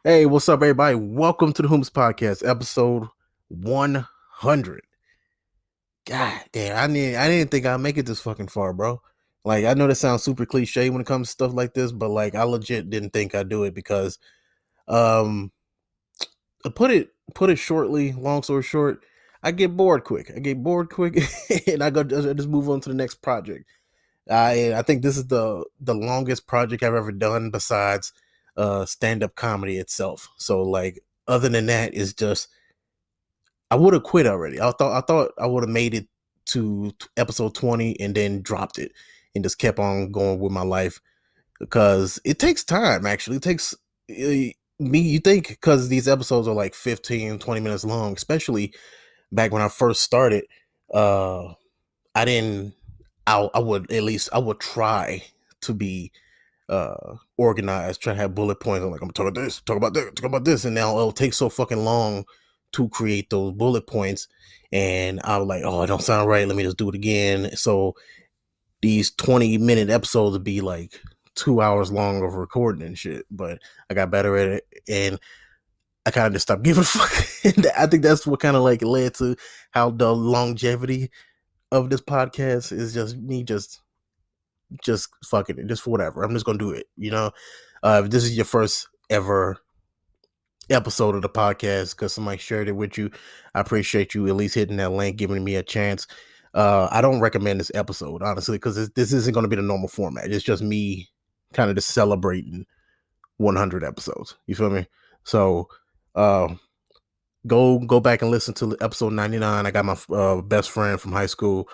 Hey, what's up, everybody? Welcome to the Whomst podcast, episode 100. God damn, I didn't think I'd make it this fucking far, bro. Like, I know that sounds super cliche when it comes to stuff like this, but like, I legit didn't think I'd do it because, um, put it shortly. Long story short, I get bored quick. And I just move on to the next project. I think this is the longest project I've ever done besides stand up comedy itself. So like, other than that, it's just I would have quit already. I thought I would have made it to episode 20 and then dropped it and just kept on going with my life because it takes time. Actually, it takes me. You think because these episodes are like 15, 20 minutes long, especially back when I first started. Uh, I didn't. I would at least I would try to be organized, try to have bullet points. I'm like, I'm gonna talk about this, talk about this, and now it'll take so fucking long to create those bullet points. And I was like, oh, it don't sound right. Let me just do it again. So these 20-minute episodes would be like 2 hours long of recording and shit. But I got better at it, and I kind of just stopped giving a fuck. And I think that's what kind of like led to how the longevity of this podcast is just me just fucking it, just for whatever. I'm just gonna do it, you know. If this is your first ever episode of the podcast because somebody shared it with you, I appreciate you at least hitting that link, giving me a chance. I don't recommend this episode honestly because this isn't going to be the normal format. It's just me kind of just celebrating 100 episodes. You feel me? So uh, go back and listen to episode 99. I got my best friend from high school,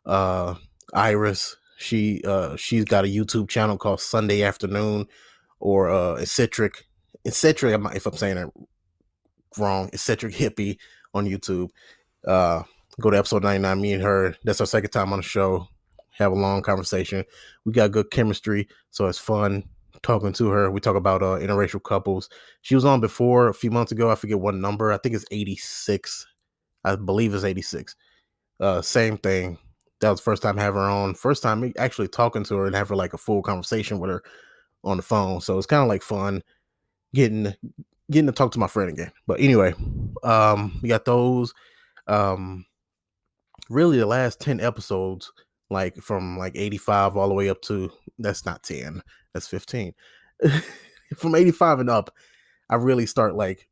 uh, Iris. She's got a YouTube channel called Sunday Afternoon or Eccentric. Eccentric, if I'm saying it wrong, Eccentric Hippie on YouTube. Uh, Go to episode 99. Me and her. That's our second time on the show. Have a long conversation. We got good chemistry, so it's fun talking to her. We talk about interracial couples. She was on before a few months ago. I forget what number. I think it's 86. I believe it's 86. Same thing. That was the first time having her on. First time actually talking to her and have her like a full conversation with her on the phone. So it's kind of like fun getting getting to talk to my friend again. But anyway, we got those. Um, Really, the last 10 episodes, like from like 85 all the way up to that's not 10, that's 15. From 85 and up, I really start like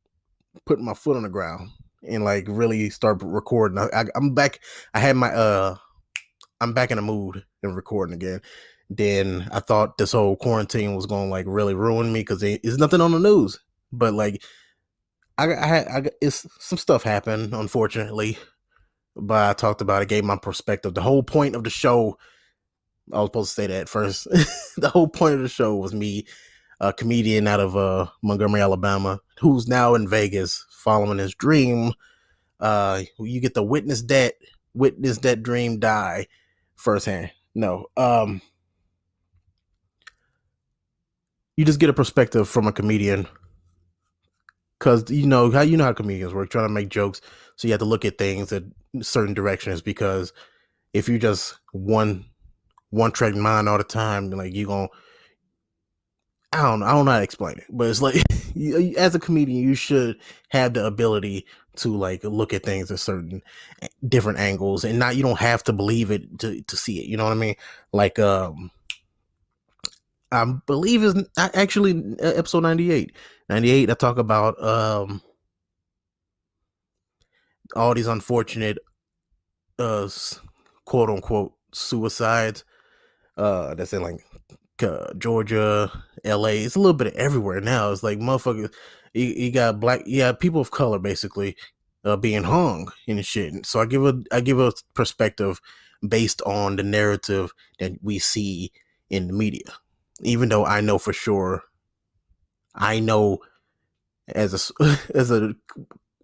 putting my foot on the ground and like really start recording. I'm back. I had my I'm back in the mood and recording again. Then I thought this whole quarantine was going to like really ruin me because there's nothing on the news. But like it's some stuff happened, unfortunately. But I talked about it, gave my perspective. The whole point of the show, I was supposed to say that first. The whole point of the show was me, a comedian out of Montgomery, Alabama, who's now in Vegas following his dream. You get to witness that dream die firsthand. No, you just get a perspective from a comedian because you know how comedians work, trying to make jokes. So you have to look at things in certain directions because if you just one track mind all the time, like you gonna I don't know how to explain it, but it's like as a comedian, you should have the ability to like look at things at certain different angles, and not you don't have to believe it to see it. You know what I mean? Like I believe is actually episode 98. 98. I talk about all these unfortunate uh quote unquote suicides that's in like Georgia, LA. It's a little bit of everywhere now. It's like motherfuckers. You got black, yeah, people of color basically being hung and shit. So I give a perspective based on the narrative that we see in the media. Even though I know for sure, I know as a as a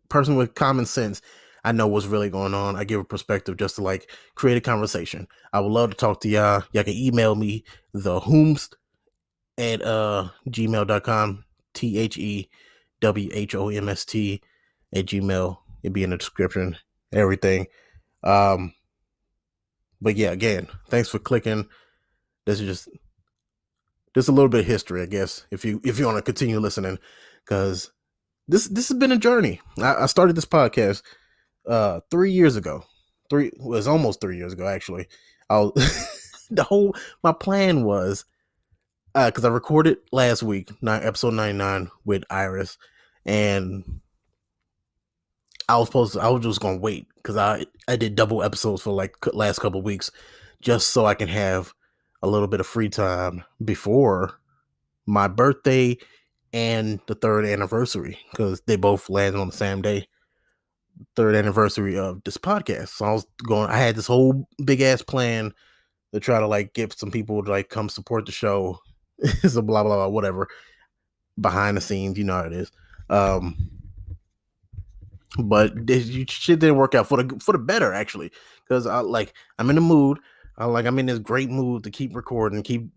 person with common sense, I know what's really going on. I give a perspective just to like create a conversation. I would love to talk to y'all. Y'all can email me the Whomst at gmail.com, THEWHOMST at gmail. It'd be in the description, everything. Um, but yeah, again, thanks for clicking. This is just a little bit of history, I guess. If you want to continue listening, because this has been a journey. I started this podcast 3 years ago. It was almost 3 years ago actually. I was my plan was because I recorded last week, episode 99 with Iris, and I was just gonna wait because I did double episodes for like last couple weeks, just so I can have a little bit of free time before my birthday and the third anniversary, because they both landed on the same day, third anniversary of this podcast. So I had this whole big ass plan to try to like get some people to like come support the show. So blah blah blah, whatever. Behind the scenes, you know how it is. But shit didn't work out for the better actually, because I'm in the mood. I'm in this great mood to keep recording, keep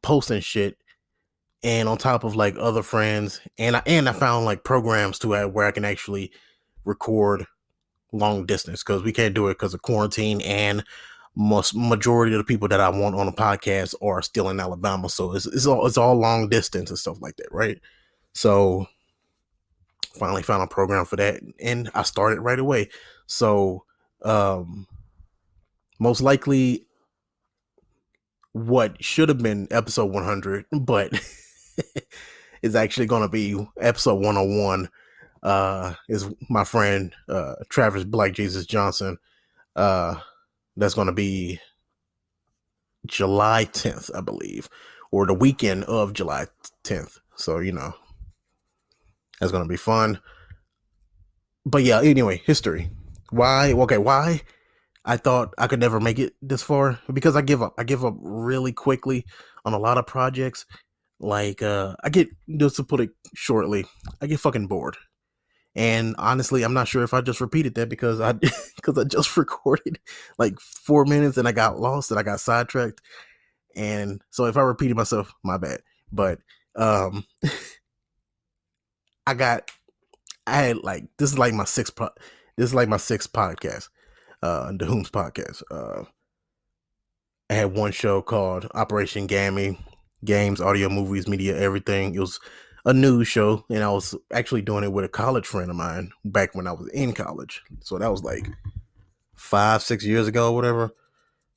posting shit, and on top of like other friends, and I found like programs to where I can actually record long distance, because we can't do it because of quarantine, and majority of the people that I want on the podcast are still in Alabama, so it's all long distance and stuff like that, right? So finally found a program for that, and I started right away. So most likely what should have been episode 100 but is actually going to be episode 101, is my friend Travis Black Jesus Johnson. That's going to be July 10th, I believe, or the weekend of July 10th. So, that's going to be fun. But yeah, anyway, history. Why I thought I could never make it this far? Because I give up really quickly on a lot of projects. Like I get, just to put it shortly, I get fucking bored. And honestly, I'm not sure if I just repeated that because I just recorded like 4 minutes and I got lost and I got sidetracked. And so if I repeated myself, my bad. But I had like, this is like my sixth podcast, the Whomst podcast. I had one show called Operation Gammy, games, audio, movies, media, everything. It was a news show, and I was actually doing it with a college friend of mine back when I was in college. So that was like 5-6 years ago, or whatever.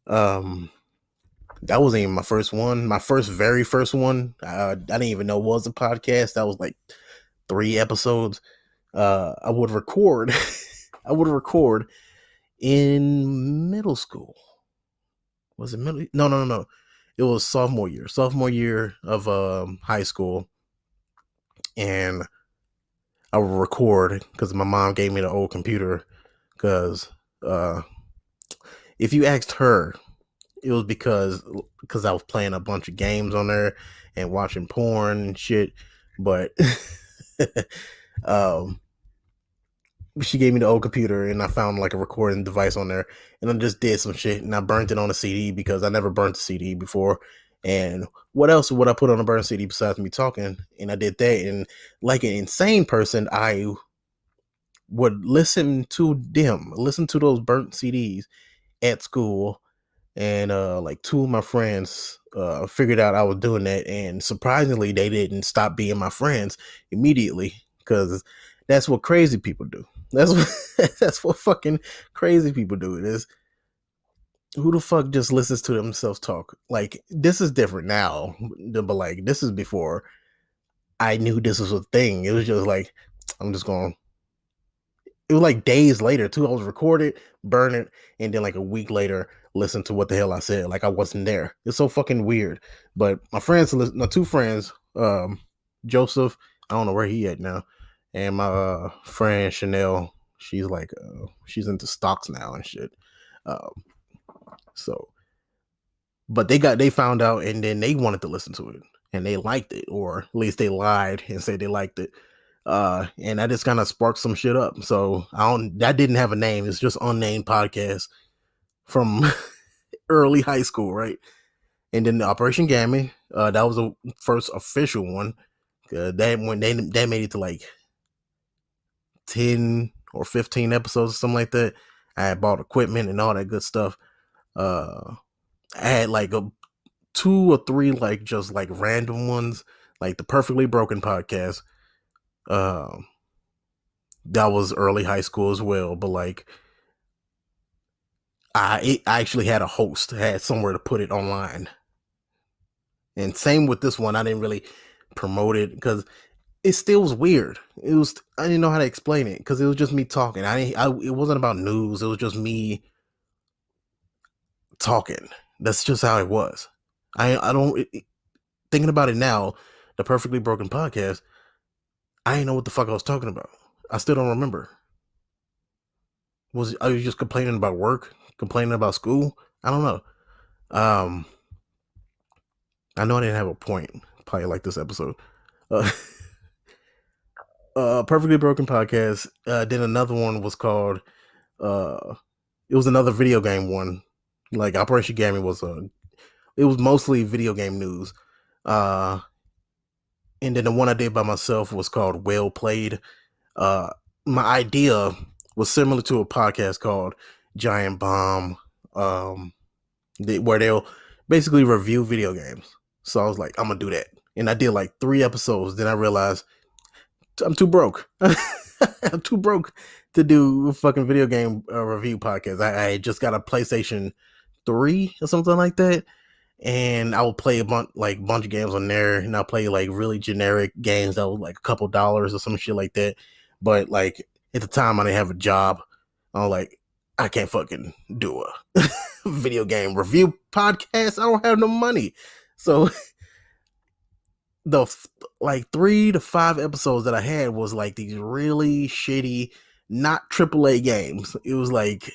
That wasn't even my first one. My very first one, I didn't even know was a podcast. That was like 3 episodes. I would record. I would record in middle school. Was it middle? No. It was sophomore year of high school, and I would record because my mom gave me the old computer. Because if you asked her, it was because I was playing a bunch of games on there and watching porn and shit. But she gave me the old computer, and I found like a recording device on there, and I just did some shit, and I burnt it on a CD because I never burnt a CD before. And what else would I put on a burnt CD besides me talking? And I did that, and like an insane person, I would listen to those burnt CDs at school. And like 2 of my friends figured out I was doing that, and surprisingly they didn't stop being my friends immediately, because that's what crazy people do. That's what fucking crazy people do. It is, who the fuck just listens to themselves talk? Like, this is different now, but like, this is before I knew this was a thing. It was just like, I'm just going. It was like days later too. I was recorded, burn it, and then like a week later, listen to what the hell I said. Like I wasn't there. It's so fucking weird. But my 2 friends, Joseph, I don't know where he at now, and my friend Chanel, she's like, she's into stocks now and shit. Um, so, but they found out, and then they wanted to listen to it, and they liked it, or at least they lied and said they liked it. And that just kind of sparked some shit up. So that didn't have a name. It's just unnamed podcast from early high school, right? And then the Operation Gammy, that was the first official one. That made it to like 10 or 15 episodes or something like that. I had bought equipment and all that good stuff. I had like 2 or 3 like just like random ones, like the Perfectly Broken podcast, Um, that was early high school as well, but like I actually had a host, had somewhere to put it online. And same with this one, I didn't really promote it because it still was weird. I didn't know how to explain it because it was just me talking. It wasn't about news. It was just me talking. That's just how it was. I don't thinking about it now. The Perfectly Broken podcast. I didn't know what the fuck I was talking about. I still don't remember. Was I was just complaining about work, complaining about school? I don't know. Um, I know I didn't have a point. Probably like this episode. Uh, Perfectly Broken podcast. Then another one was called. It was another video game one. Like Operation Gaming was a. It was mostly video game news. Uh, and then the one I did by myself was called Well Played. Uh, my idea was similar to a podcast called Giant Bomb. Where they'll basically review video games. So I was like, I'm gonna do that, and I did like 3 episodes. Then I realized I'm too broke. I'm too broke to do a fucking video game review podcast. I just got a PlayStation 3 or something like that, and I will play a bunch of games on there, and I'll play like really generic games that was like a couple dollars or some shit like that. But like at the time, I didn't have a job. I was like, I can't fucking do a video game review podcast. I don't have no money, so the like 3 to 5 episodes that I had was like these really shitty, not AAA games. It was like,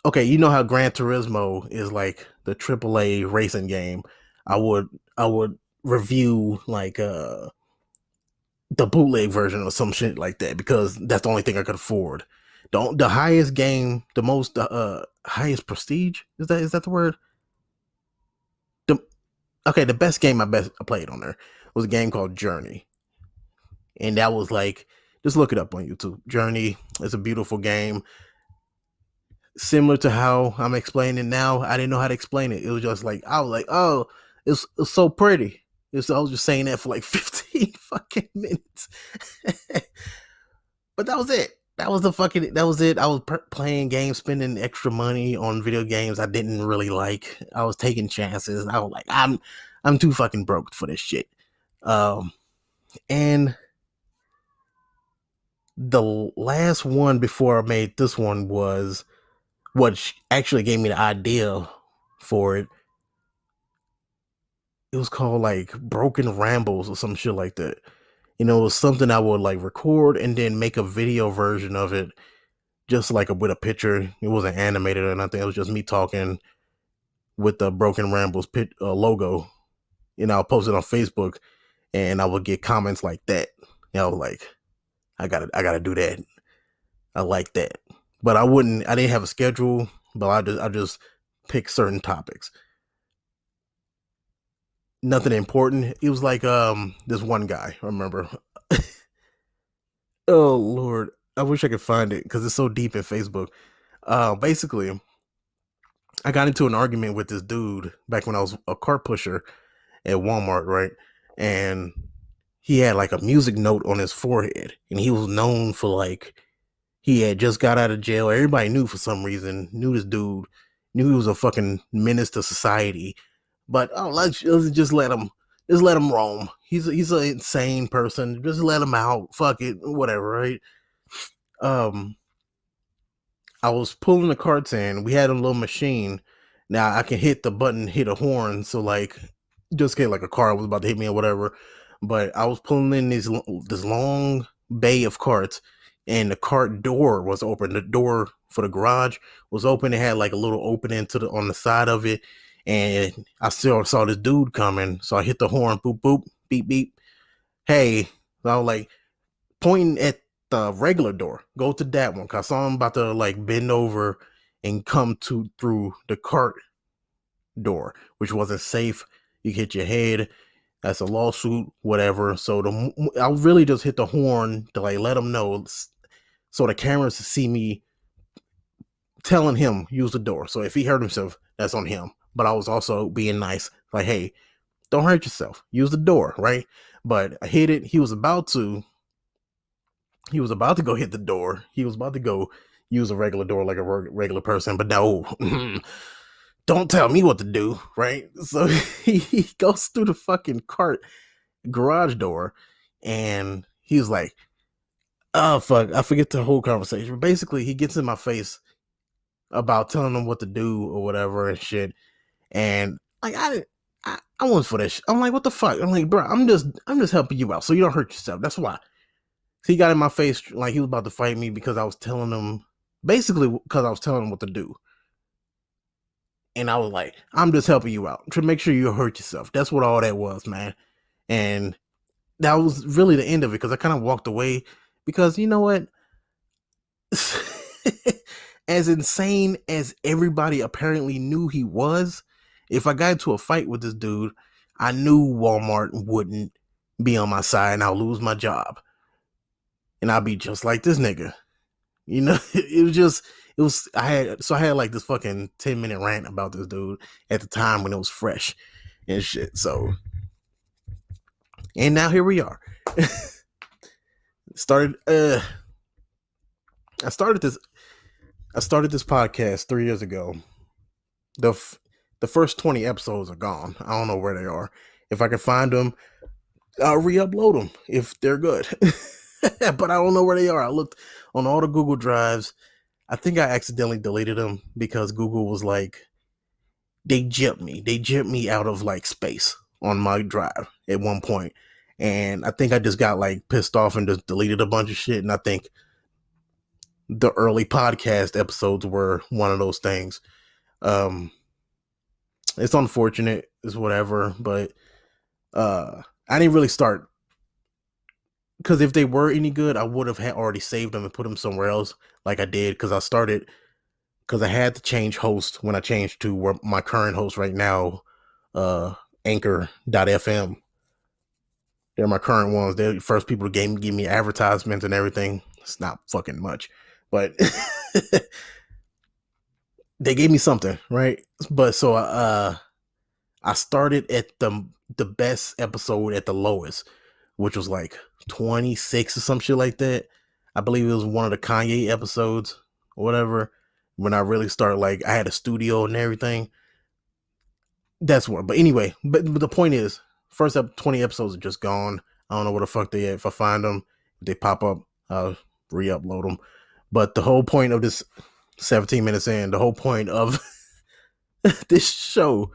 okay, you know how Gran Turismo is like the AAA racing game. I would review like the bootleg version or some shit like that because that's the only thing I could afford. The highest game, the most highest prestige, is that the word? The Okay, the best game I played on there was a game called Journey, and that was like, just look it up on YouTube. Journey is a beautiful game, similar to how I'm explaining it now. I didn't know how to explain it. It was just like I was like, oh, it's so pretty. I was just saying that for like 15 fucking minutes, but that was it. That was it. I was playing games, spending extra money on video games I didn't really like. I was taking chances. I was like, I'm too fucking broke for this shit. Um, and the last one before I made this one was what actually gave me the idea for it. It was called like Broken Rambles or some shit like that. It was something I would like record and then make a video version of it, just like with a picture. It wasn't animated or nothing. It was just me talking with the Broken Rambles logo. I'll post it on Facebook, and I would get comments like that. I was like, I gotta do that. I like that, but I didn't have a schedule, but I just pick certain topics. Nothing important. It was like this one guy. I remember. Oh Lord, I wish I could find it because it's so deep in Facebook. Basically, I got into an argument with this dude back when I was a cart pusher at Walmart, right? And he had like a music note on his forehead, and he was known for like he had just got out of jail. Everybody knew for some reason, knew this dude, knew he was a fucking menace to society. But oh, let's just let him roam. He's an insane person. Just let him out. Fuck it, whatever, right? Um, I was pulling the carts in. We had a little machine. Now I can hit the button, hit a horn. So like, just get like a car was about to hit me or whatever. But I was pulling in this long bay of carts, and the cart door was open. The door for the garage was open. It had like a little opening on the side of it, and I still saw this dude coming. So I hit the horn. Boop boop. Beep beep. Hey, so I was like pointing at the regular door. Go to that one. Cause I saw him about to like bend over and come through the cart door, which wasn't safe. You hit your head. That's a lawsuit, whatever. So I really just hit the horn to like let them know, so the cameras see me telling him use the door. So if he hurt himself, that's on him. But I was also being nice, like, hey, don't hurt yourself. Use the door, right? but I hit it. He was about to go hit the door. He was about to go use a regular door like a regular person, but no, don't tell me what to do, right? So he goes through the fucking garage door, and he's like, oh fuck, I forget the whole conversation. Basically, he gets in my face about telling him what to do or whatever and shit. And like I wasn't for that shit. I'm like, what the fuck? I'm like, bro, I'm just helping you out so you don't hurt yourself. That's why. So he got in my face like he was about to fight me because I was telling him, basically because I was telling him what to do. And I was like, I'm just helping you out to make sure you hurt yourself. That's what all that was, man. And that was really the end of it because I kind of walked away because you know what? As insane as everybody apparently knew he was, if I got into a fight with this dude, I knew Walmart wouldn't be on my side and I'll lose my job. And I'll be just like this nigga. You know, I had like this fucking 10-minute rant about this dude at the time when it was fresh and shit. So, and now here we are. I started this podcast 3 years ago. The first 20 episodes are gone. I don't know where they are. If I can find them, I'll re-upload them if they're good. But I don't know where they are. I looked on all the Google Drives. I think I accidentally deleted them because Google was like, they gypped me. They gypped me out of like space on my drive at one point. And I think I just got like pissed off and just deleted a bunch of shit. And I think the early podcast episodes were one of those things. It's unfortunate, it's whatever, but I didn't really start, because if they were any good, I would have already saved them and put them somewhere else like I did, because I had to change host when I changed to where my current host right now, Anchor.fm. They're my current ones. They're the first people to give me advertisements and everything. It's not fucking much, but they gave me something, right? But so I started at the best episode at the lowest, which was like 26 or some shit like that. I believe it was one of the Kanye episodes or whatever. When I really started, like, I had a studio and everything. That's one. But anyway, but the point is, first 20 episodes are just gone. I don't know where the fuck they at. If I find them, if they pop up, I'll re-upload them. But the whole point of this 17 minutes in, the whole point of this show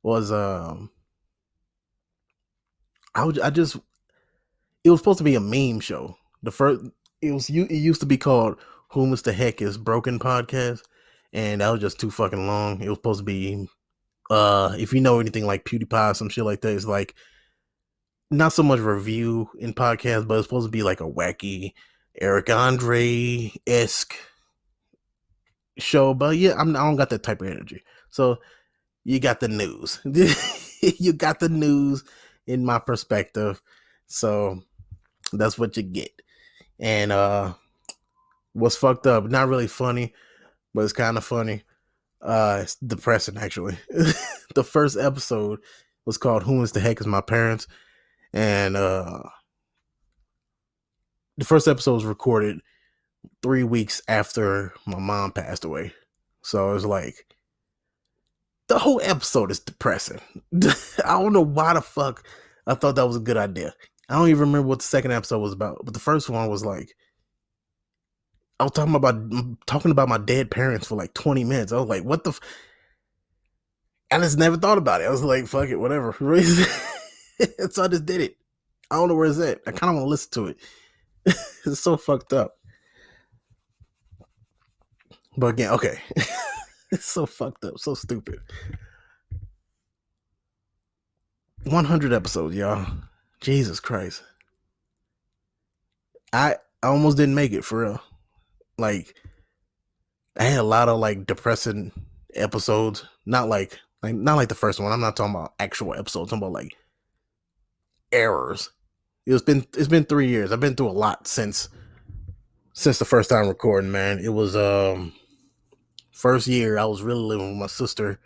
was it was supposed to be a meme show. It used to be called Whomst the Heck is Broken podcast, and that was just too fucking long. It was supposed to be if you know anything like PewDiePie, some shit like that, it's like not so much review in podcast, but it's supposed to be like a wacky Eric Andre-esque show. But yeah, I don't got that type of energy. So you got the news. You got the news in my perspective. So that's what you get. And what's fucked up, not really funny, but it's kind of funny. It's depressing, actually. The first episode was called Whomst the Heck is My Parents. And the first episode was recorded 3 weeks after my mom passed away. So it was like, the whole episode is depressing. I don't know why the fuck I thought that was a good idea. I don't even remember what the second episode was about, but the first one was like, I was talking about my dead parents for like 20 minutes. I was like, what the I just never thought about it. I was like, fuck it, whatever. So I just did it. I don't know where it's at. I kind of want to listen to it. It's so fucked up. But again, okay. It's so fucked up, so stupid. 100 episodes, y'all. Jesus Christ. I almost didn't make it, for real. Like, I had a lot of like depressing episodes. Not like the first one. I'm not talking about actual episodes. I'm talking about like errors. It's been 3 years. I've been through a lot since the first time recording, man. It was first year I was really living with my sister.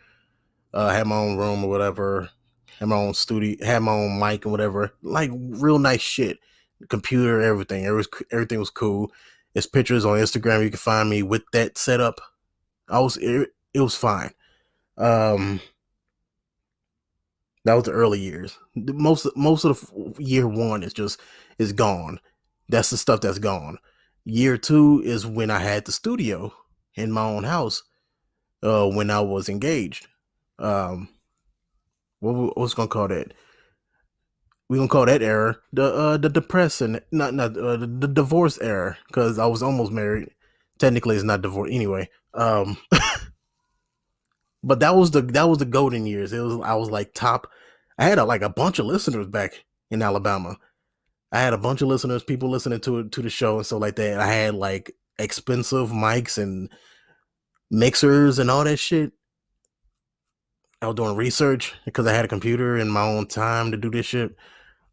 I had my own room or whatever. had my own studio, had my own mic and whatever, like real nice shit. Computer, everything. Everything was cool. There's pictures on Instagram. You can find me with that setup. It was fine. That was the early years. Most of the year one is gone. That's the stuff that's gone. Year two is when I had the studio in my own house. When I was engaged. Um, what's gonna call that? We gonna call that era the depression, not the divorce era, because I was almost married. Technically, it's not divorce anyway. But that was the golden years. It was I was like top. I had like a bunch of listeners back in Alabama. I had a bunch of listeners, people listening to the show and stuff like that. I had like expensive mics and mixers and all that shit. I was doing research because I had a computer and my own time to do this shit.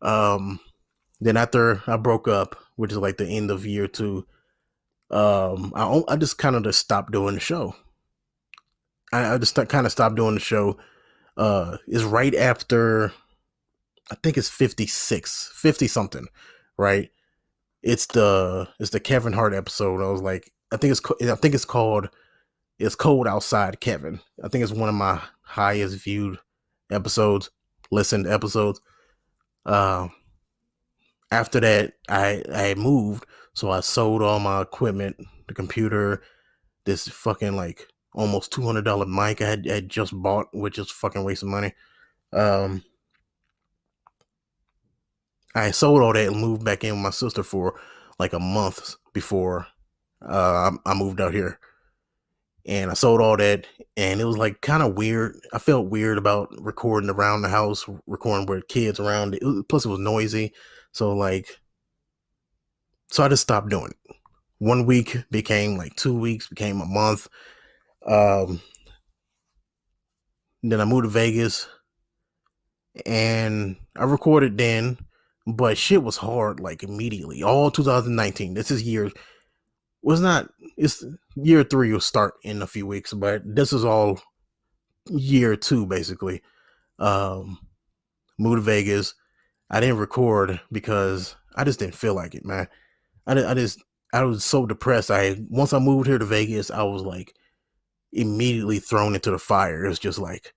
Um, then after I broke up, which is like the end of year two, I just kind of just stopped doing the show. I just kind of stopped doing the show. Is right after I think it's 56, 50 something, right? It's the Kevin Hart episode. I was like, I think it's called "It's Cold Outside, Kevin." I think it's one of my highest viewed episodes, listened episodes. Uh, After that, I moved, so I sold all my equipment, the computer, this fucking like almost $200 mic I had just bought, which is fucking waste of money. Um, I sold all that and moved back in with my sister for like a month before I moved out here. And I sold all that, and it was like kind of weird. I felt weird about recording around the house, recording with kids around. Plus, it was noisy. So like, so I just stopped doing it. 1 week became like 2 weeks, became a month. Um, then I moved to Vegas, and I recorded then, but shit was hard like immediately. All 2019. This is year was not. It's year three will start in a few weeks, but this is all year two basically. Um, Moved to Vegas. I didn't record because I just didn't feel like it, man. I just I was so depressed. Once I moved here to Vegas, I was like immediately thrown into the fire. It was just like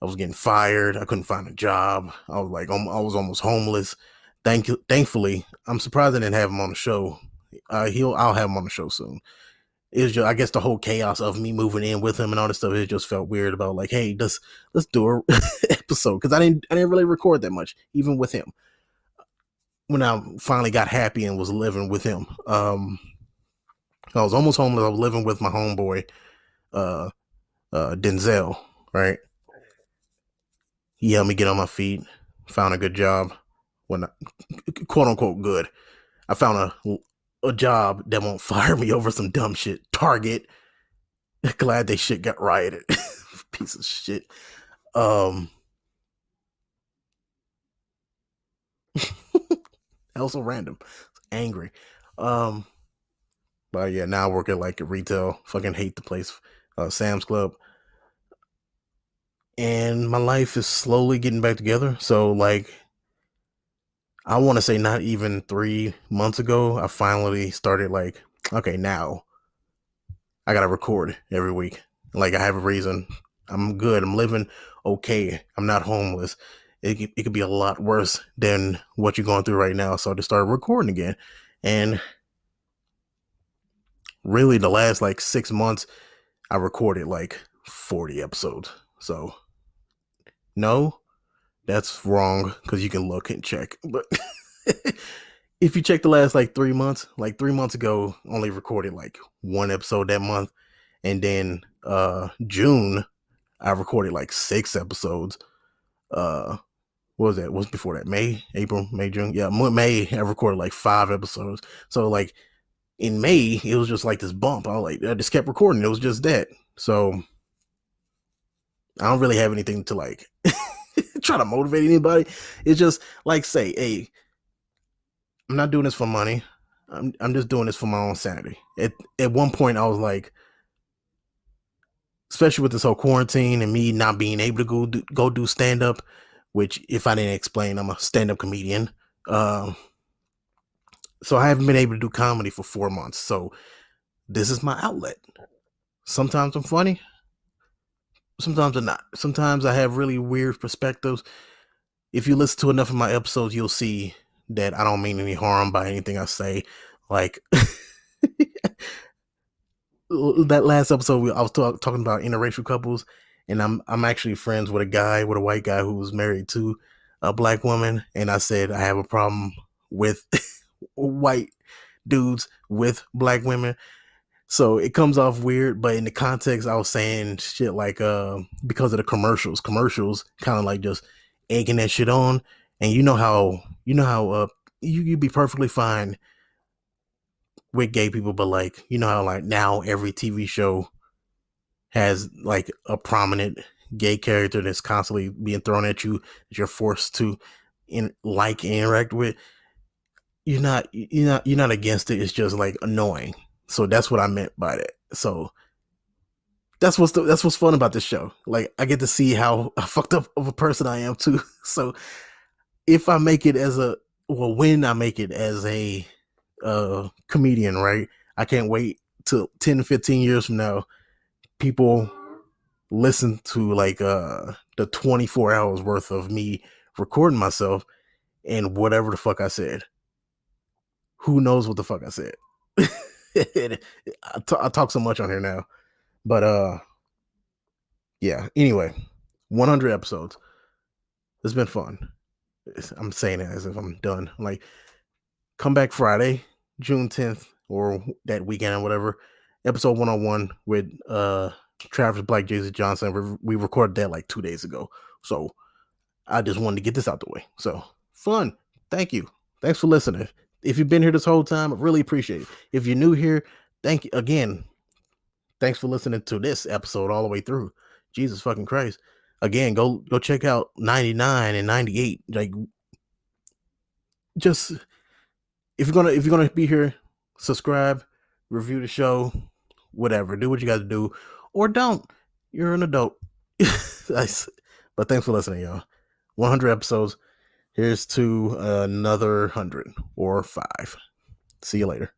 I was getting fired. I couldn't find a job. I was like I was almost homeless. Thankfully, I'm surprised I didn't have him on the show. I'll have him on the show soon. It was just, I guess, the whole chaos of me moving in with him and all this stuff. It just felt weird about like, hey, let's do a episode, because I didn't really record that much even with him. When I finally got happy and was living with him, I was almost homeless. I was living with my homeboy, uh, Denzel. Right, he helped me get on my feet. Found a good job. When quote unquote good, I found a job that won't fire me over some dumb shit. Target. Glad they shit got rioted. Piece of shit. Um, also random. Angry. Um, but yeah, now I work at like a retail. Fucking hate the place. Sam's Club. And my life is slowly getting back together. So like, I want to say not even 3 months ago, I finally started like, okay, now I gotta record every week. Like I have a reason. I'm good. I'm living okay. I'm not homeless. It could be a lot worse than what you're going through right now. So I just started recording again. And really the last like 6 months, I recorded like 40 episodes. So no, that's wrong, because you can look and check. But if you check the last like 3 months, like 3 months ago, only recorded like one episode that month. And then June, I recorded like 6 episodes. What was that? What's before that? May, April, May, June. Yeah, May, I recorded like 5 episodes. So like in May, it was just like this bump. I just kept recording. It was just that. So I don't really have anything to like try to motivate anybody. It's just like say, hey, I'm not doing this for money. I'm just doing this for my own sanity. At one point, I was like, especially with this whole quarantine and me not being able to go do stand up, which, if I didn't explain, I'm a stand-up comedian. So I haven't been able to do comedy for 4 months. So this is my outlet. Sometimes I'm funny, sometimes I'm not. Sometimes I have really weird perspectives. If you listen to enough of my episodes, you'll see that I don't mean any harm by anything I say. Like that last episode, I was talking about interracial couples, and I'm actually friends with a white guy who was married to a black woman, and I said I have a problem with white dudes with black women. So it comes off weird, but in the context, I was saying shit like because of the commercials kind of like just egging that shit on, and you know how you'd be perfectly fine with gay people, but like you know how like now every TV show has like a prominent gay character that's constantly being thrown at you that you're forced to interact with. You're not against it. It's just like annoying. So that's what I meant by that. So that's what's fun about this show. Like I get to see how fucked up of a person I am too. So if I make it as a when I make it as a comedian, right? I can't wait till 10, 15 years from now. People listen to like the 24 hours worth of me recording myself and whatever the fuck I said. Who knows what the fuck I said? I talk so much on here now, but yeah. Anyway, 100 episodes. It's been fun. I'm saying it as if I'm done. Like, come back Friday, June 10th, or that weekend or whatever. Episode 101 with Travis Black, Jay-Z Johnson. We recorded that like 2 days ago. So I just wanted to get this out the way. So fun. Thank you. Thanks for listening. If you've been here this whole time, I really appreciate it. If you're new here, thank you again. Thanks for listening to this episode all the way through. Jesus fucking Christ. Again, go check out 99 and 98. Like, just if you're gonna be here, subscribe, review the show, whatever. Do what you got to do, or don't. You're an adult. But thanks for listening, y'all. 100 episodes. Here's to another 100 or 5. See you later.